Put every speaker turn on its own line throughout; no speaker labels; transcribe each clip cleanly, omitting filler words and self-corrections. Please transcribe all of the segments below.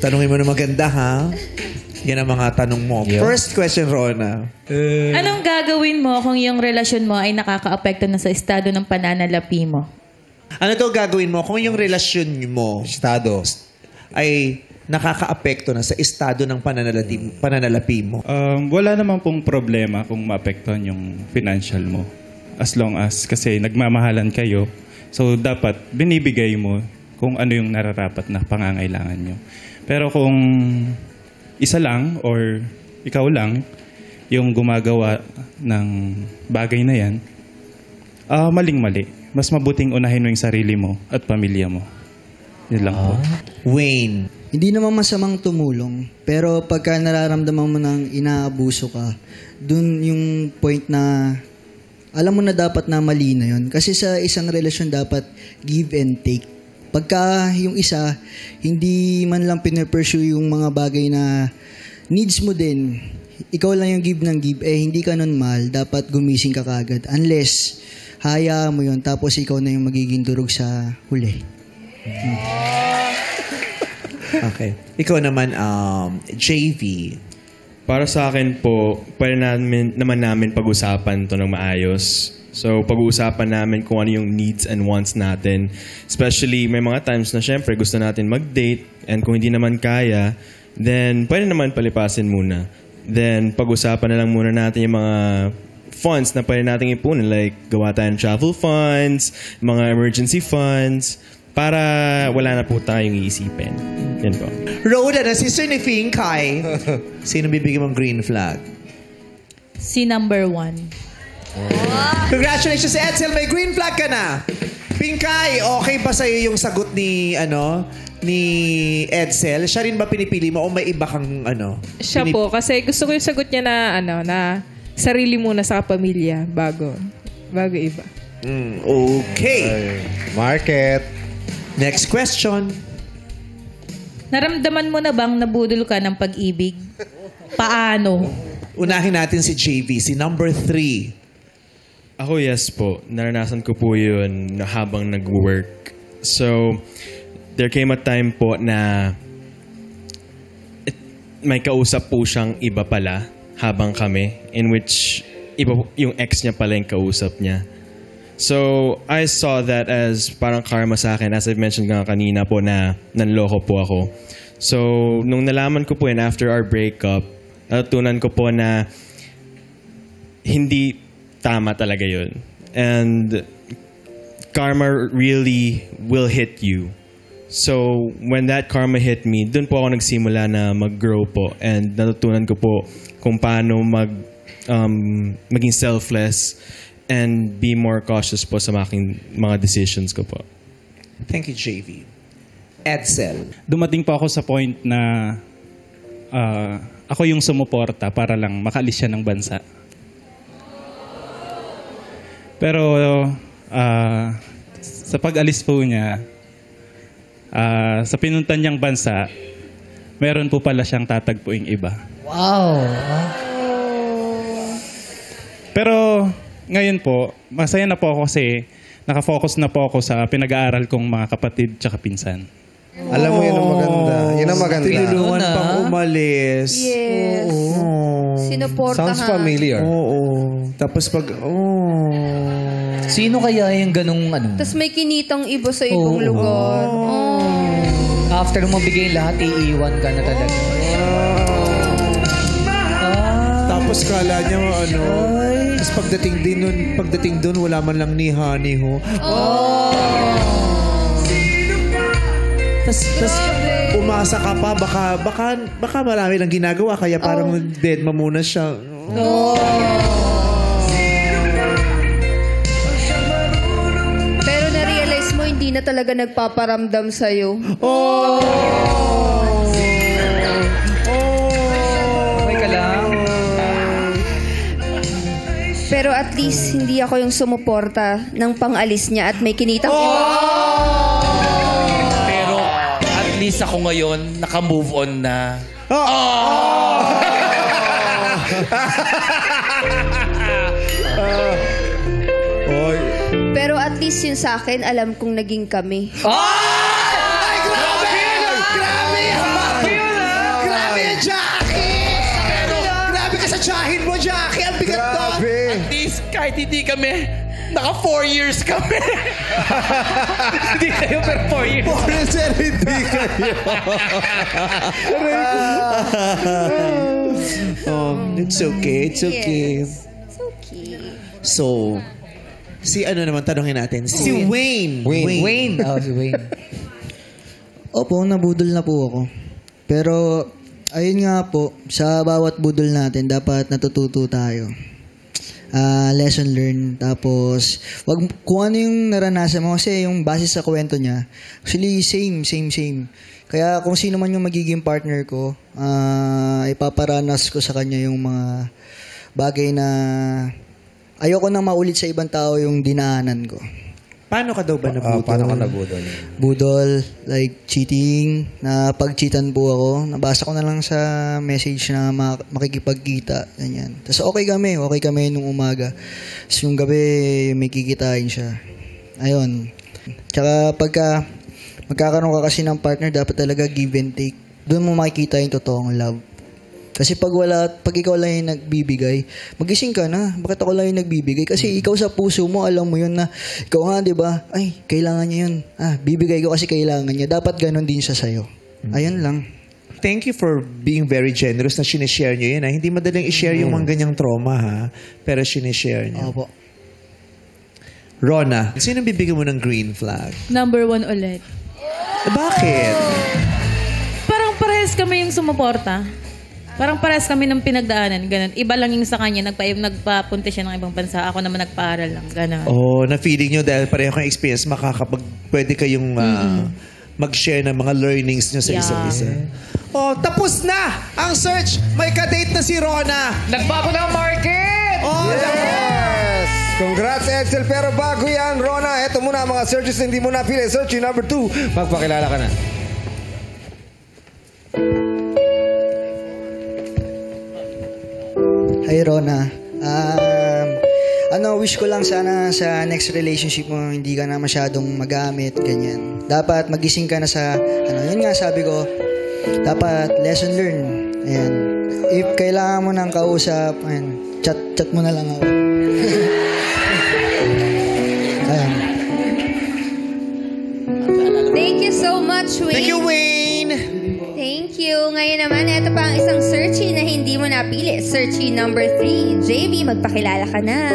Tanungin mo na maganda, ha? Yan ang mga tanong mo.
Yo.
First question, Rona.
Anong gagawin mo kung yung relasyon mo ay nakaka-apekto na sa estado ng pananalapi mo?
Ano to gagawin mo kung yung relasyon mo
Estado.
ay nakaka-apekto na sa estado ng pananalapi mo?
Wala naman pong problema kung maapektuhan yung financial mo. As long as, kasi nagmamahalan kayo, so dapat binibigay mo kung ano yung nararapat na pangangailangan nyo. Pero kung isa lang or ikaw lang yung gumagawa ng bagay na yan, maling-mali. Mas mabuting unahin mo yung sarili mo at pamilya mo. Yun lang po.
Wayne.
Hindi naman masamang tumulong. Pero pagka nararamdaman mo nang inaabuso ka, dun yung point na alam mo na dapat na mali na yun. Kasi sa isang relasyon dapat give and take. Pagka yung isa, hindi man lang pinapursue yung mga bagay na needs mo din, ikaw lang yung give ng give, hindi ka nun mahal, dapat gumising ka kagad. Unless, hayaan mo yun, tapos ikaw na yung magiging durog sa huli.
Okay. Ikaw naman, JV.
Para sa akin po, pwede naman namin pag-usapan to ng maayos. So, pag-uusapan namin kung ano yung needs and wants natin. Especially, may mga times na syempre gusto natin mag-date and kung hindi naman kaya, then pwede naman palipasin muna. Then, pag-usapan na lang muna natin yung mga funds na pwede natin ipunin. Like, gawa tayo ng travel funds, mga emergency funds, para wala na po tayong iisipin. Yan po.
Rhoda, na sister ni Finkay. Sino bibigyan mong green flag?
Si number 1.
Congratulations, Edsel. May green flag ka na. Pinkay, okay ba sa'yo yung sagot ni Edsel? Siya rin ba pinipili mo o may iba kang
Siya po, kasi gusto ko yung sagot niya na na sarili muna sa pamilya bago iba.
Okay.
Market.
Next question.
Naramdaman mo na bang nabudol ka ng pag-ibig? Paano?
Unahin natin si JV, si number 3.
Ako, yes po. Naranasan ko po yun na habang nag-work. So, there came a time po na may kausap po siyang iba pala habang kami, in which iba, yung ex niya pala yung kausap niya. So, I saw that as parang karma sa akin. As I've mentioned nga kanina po na nanloko po ako. So, nung nalaman ko po yun after our breakup, natutunan ko po na hindi tama talaga yun. And karma really will hit you. So, when that karma hit me, dun po ako nagsimula na mag-grow po. And natutunan ko po kung paano maging selfless and be more cautious po sa mga decisions ko po.
Thank you, JV. Edsel.
Dumating po ako sa point na ako yung sumuporta para lang makaalis siya ng bansa. Pero sa pag-alis po niya, sa pinuntan niyang bansa, meron po pala siyang tatagpuing iba.
Wow!
Pero ngayon po, masaya na po ako kasi nakafocus na po ako sa pinag-aaral kong mga kapatid tsaka pinsan.
Alam mo, yun ang maganda. Yun ang maganda.
Tinulungan pang umalis.
Yes. Sinuportahan.
Sounds familiar.
Oo. Tapos
Sino kaya yung ganung
Tapos may kinitang iba sa ibang lugar.
After mo bigay lahat, iiwan ka na talaga.
Tapos kala niya tapos pagdating dun, wala man lang ni honey ho. Tapos umasa ka pa, baka marami lang ginagawa, kaya parang dead ma muna siya.
Pero na-realize mo, hindi na talaga nagpaparamdam sa'yo.
Okay ka lang?
Pero at least, hindi ako yung sumuporta ng pang-alis niya at may kinitang
Pero at least ako ngayon, naka-move on na.
Pero at least yun sa akin, alam kong naging kami.
Ay, grabe! Grabe!
tsahin mo, Jackie. Ang bigat doon.
Grabe.
At least, kahit hindi kami, naka 4 years kami. Hindi kayo per 4 years.
Sir, hindi kayo. It's okay. It's okay.
Yes. It's okay.
So, si ano naman tanongin natin? Si Wayne.
Wayne. Oh, si Wayne.
Opo, nabudol na po ako. Pero, ayun nga po, sa bawat budol natin, dapat natututo tayo. Lesson learned. Tapos, kung ano yung naranasan mo, kasi yung base sa kwento niya, actually, same. Kaya kung sino man yung magiging partner ko, ipaparanas ko sa kanya yung mga bagay na ayoko nang maulit sa ibang tao yung dinaanan ko.
Paano ka daw ba nabudol?
Paano ka nabudol?
Budol, like cheating, na pag-cheatan po ako. Nabasa ko na lang sa message na makikipagkita, ganyan. Tapos okay kami nung umaga. Tapos yung gabi, may kikitain siya. Ayun. Tsaka pagka magkakaroon ka kasi ng partner, dapat talaga give and take. Doon mo makikita yung totoong love. Kasi pag ikaw lang yung nagbibigay, magising ka na. Bakit ako lang yung nagbibigay? Kasi ikaw sa puso mo, alam mo yun na, ikaw nga, di ba? Ay, kailangan niya yun. Bibigay ko kasi kailangan niya. Dapat ganun din siya sa'yo. Ayun lang.
Thank you for being very generous na sinishare nyo yun. Hindi madaling i-share yung mga ganyang trauma, ha? Pero sinishare nyo.
Opo.
Rona, sino bibigyan mo ng green flag?
Number 1 ulit.
Bakit?
Parang parehas kami yung sumuporta. Parang parehas kami ng pinagdaanan. Ganun. Iba lang yung sa kanya. Nagpapunta siya ng ibang bansa. Ako naman nagpaaral lang. Ganun.
Oh, na-feeling nyo dahil pareho kang experience, pwede kayong mag-share ng mga learnings nyo sa isa't isa. Oh, tapos na ang search. May kadate na si Rona.
Nagbago na ang market!
Oh,
Yes! Congrats, Edsel. Pero bago yan, Rona, eto muna ang mga searches na hindi mo napili. Search number 2. Magpakilala ka na.
Hi, Rona. Wish ko lang sana sa next relationship mo, hindi ka na masyadong magamit, ganyan. Dapat magising ka na sa, yun nga sabi ko, dapat lesson learned. Ayan. If kailangan mo ng kausap, ayan, chat mo na lang ako. Ayan.
Thank you so much, Wayne.
thank you, Wayne.
Thank you. Ngayon naman, ito pa ang isang searchy na hindi mo napili. Searchy number 3. JB, magpakilala ka na.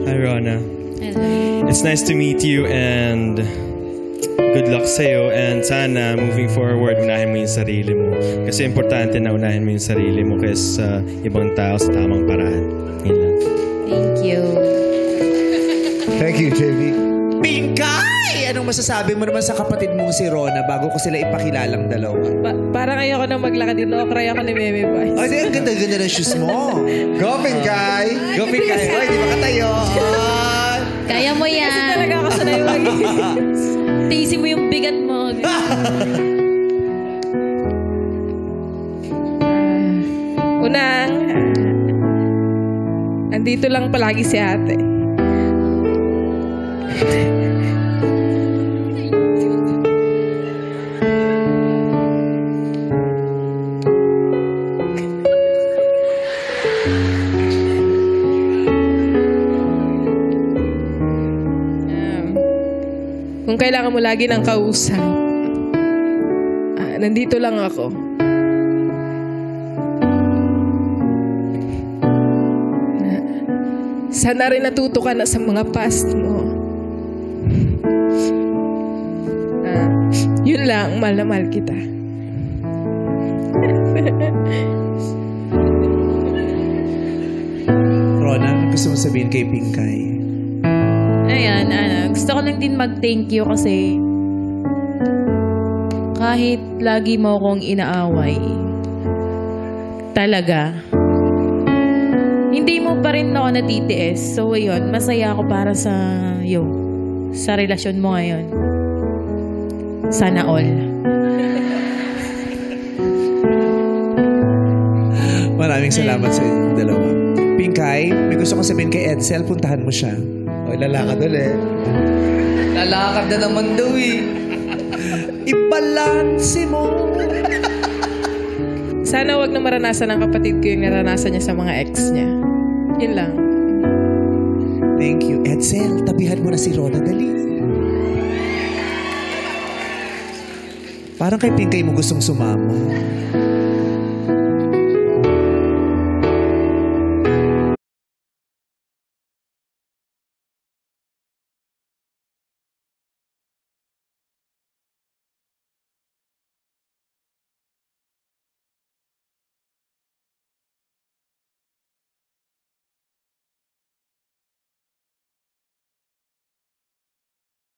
Hi, Rona. It's nice to meet you and good luck sa'yo. And sana, moving forward, unahin mo yung sarili mo. Kasi importante na unahin mo yung sarili mo kaysa ibang tao sa tamang paraan. Yun lang.
Thank you.
Thank you, JB.
Pinkay! Anong masasabi mo naman sa kapatid mong si Rona bago ko sila ipakilalang dalawa?
Parang ayoko na maglakad dito. Okray ako ni Meme Boy.
Ay, ang ganda-ganda ng shoes mo.
Go, Pinkay!
Go, Pinkay. Ay, di ba katayo?
Kaya mo yan.
Kasi talaga ako sanay mag
Tiisin mo yung bigat mo.
Unang, andito lang palagi si ate. Kung kailangan mo lagi ng kausap, nandito lang ako. Sana rin natuto ka na sa mga past mo. Yun lang, mahal na mahal kita.
Rona, gusto mo sabihin kay Pinkay?
Ayan, gusto ko lang din mag-thank you kasi kahit lagi mo akong inaaway, talaga, hindi mo pa rin ako natitiis. So, ayun, masaya ako para sa iyo, sa relasyon mo ngayon. Sana all.
Maraming salamat sa inyong dalawa. Pinkay, may gusto ko sabihin kay Edsel, puntahan mo siya.
O, lalakad ulit.
Lalakad na naman daw eh.
Ibalansi mo
sana wag na maranasan ng kapatid ko yung naranasan niya sa mga ex niya. Yun lang.
Thank you. Edsel, tabihan mo na si Rona. Dali. Parang kay Pinkay mo gustong sumama.